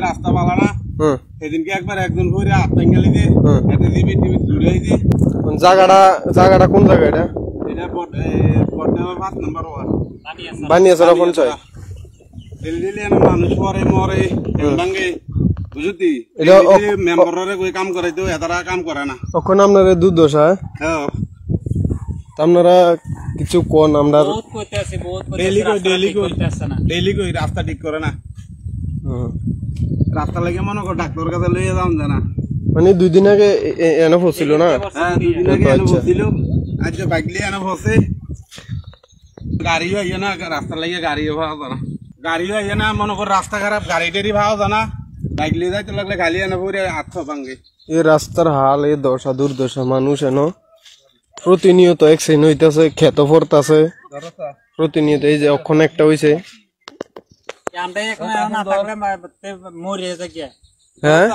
রাস্তা পালা না সেদিনকে একবার একজন ভরে হাত ভেঙে দিয়ে একটা লিমিট টিমিট ঘুরে দিয়ে জায়গাটা কোন জায়গা এটা? এটা পটনামা 5 নম্বর ওয়ার্ড বানিয়াছড়া পঞ্চায়েত। ডেলি মানুষ মরে মরে ভাঙে বুঝতি মেম্বাররে কই কাম করে তো এতারা কাম করে না তখন আপনারা দুর্দশা। হ্যাঁ আপনারা কিছু কোন আমরা বহুত কইতে আছে বহুত ডেলি কই রাস্তা ঠিক করে না রাস্তা লাগে মনে কর ডাক্তার কাছে লইয়া যাও জানা মানে 2 দিন আগে এনে ফসছিল না? হ্যাঁ 2 দিন আগে এনে ফসছিল আজ বাইকলি এনে ফসে গাড়িও আইয়া না রাস্তা লাগে গাড়িও ভাও জানা গাড়িও আইয়া না মনে কর রাস্তা খারাপ গাড়িটারই ভাও জানা বাইকলি যাইতে লাগলে গালি এনে পরে আত্ম ভাঙে। এই রাস্তার হাল এই দশা দুর্দশা মানুষ এনো প্রতিনিয়ত অ্যাক্সিডেন্ট হইতাছে ক্ষত পড়তাছে প্রতিনিয়ত। এই যে অক্ষণ একটা হইছে আমরা এখন না থাকলে মরে যাই। হ্যাঁ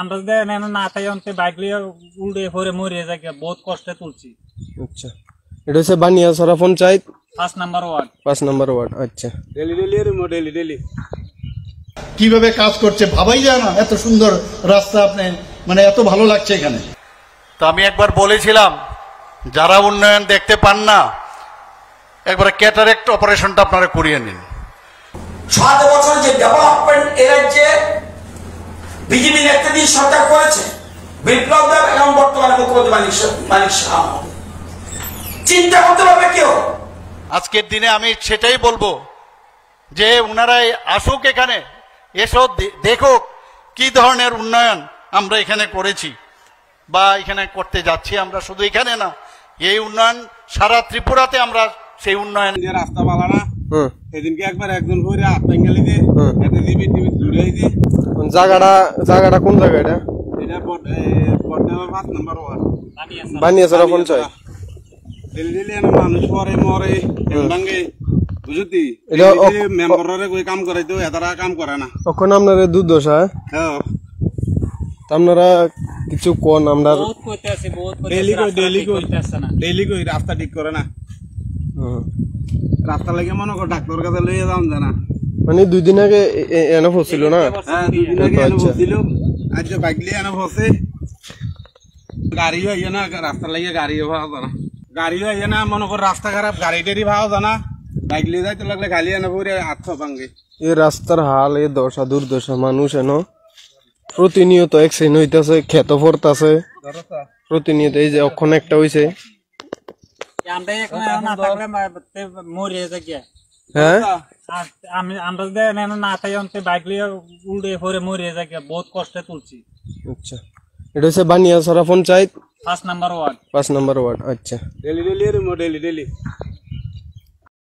আমরা যদি না থাকি অন্তে বাইক লিয়ে উল্টে পরে মরে যাই বহুত কষ্টে তুলছি। আচ্ছা এটা হচ্ছে বানিয়াছড়া পঞ্চায়েত 5 নম্বর ওয়ার্ড 5 নম্বর ওয়ার্ড। আচ্ছা ডেলি কিভাবে কাজ করছে ভাবাই যায় না। এত সুন্দর রাস্তা আপনি মানে এত ভালো লাগছে এখানে। তো আমি একবার বলেছিলাম যারা উন্নয়ন দেখতে পান না একবার ক্যাটারেক্ট অপারেশনটা আপনারা করিয়ে নিন। 7 বছর যে ডেভেলপমেন্ট এর রাজ্যে বিজেপি নেতৃত্বাধীন সরকার করেছে বিপ্লব দেব এবং বর্তমানে মুখ্যমন্ত্রী মানিক শাহ চিন্তা করতে পারবে কেউ? আজকের দিনে আমি সেটাই বলবো যে ওনারাই আসুক এখানে এসো দেখুক কি ধরনের উন্নয়ন আমরা এখানে করেছি বা এখানে করতে যাচ্ছি। আমরা শুধু এখানে না এই উন্নয়ন সারা ত্রিপুরাতে আমরা সেই উন্নয়ন রাস্তা পালা না সেদিনকে একবার একজন ভরে হাত ভেঙে দিয়ে একটা লিমিট টিমিট ঘুরে দিয়ে জায়গাটা কোন জায়গা এটা? এটা পটনামা 5 নম্বর ওয়ার্ড বানিয়াছড়া পঞ্চায়েত। ডেলি মানুষ মরে মরে ভাঙে বুঝতি মেম্বাররে কই কাম করে তো এতারা কাম করে না তখন আপনারা দুর্দশা। হ্যাঁ আপনারা কিছু কোন আমরা বহুত কইতে আছে বহুত ডেলি কই রাস্তা ঠিক করে না রাস্তা লাগে মনে কর ডাক্তার কাছে লইয়া যাও জানা মানে 2 দিন আগে এনে ফসছিল না? হ্যাঁ 2 দিন আগে এনে ফসছিল আজ বাইকলি এনে ফসে গাড়িও আইয়া না রাস্তা লাগে গাড়িও ভাও জানা গাড়িও আইয়া না মনে কর রাস্তা খারাপ গাড়িটারই ভাও জানা বাইকলি যাইতে লাগলে গালি এনে পরে আত্ম ভাঙে। এই রাস্তার হাল এই দশা দুর্দশা মানুষ এনো প্রতিনিয়ত অ্যাক্সিডেন্ট হইতাছে ক্ষত পড়তাছে প্রতিনিয়ত। এই যে অক্ষণ একটা হইছে আমরা এখন না থাকলে মরে যাই। হ্যাঁ আমরা যদি না থাকি অন্তে বাইক লিয়ে উল্টে পরে মরে যাই বহুত কষ্টে তুলছি। আচ্ছা এটা হচ্ছে বানিয়াছড়া পঞ্চায়েত 5 নম্বর ওয়ার্ড 5 নম্বর ওয়ার্ড। আচ্ছা ডেলি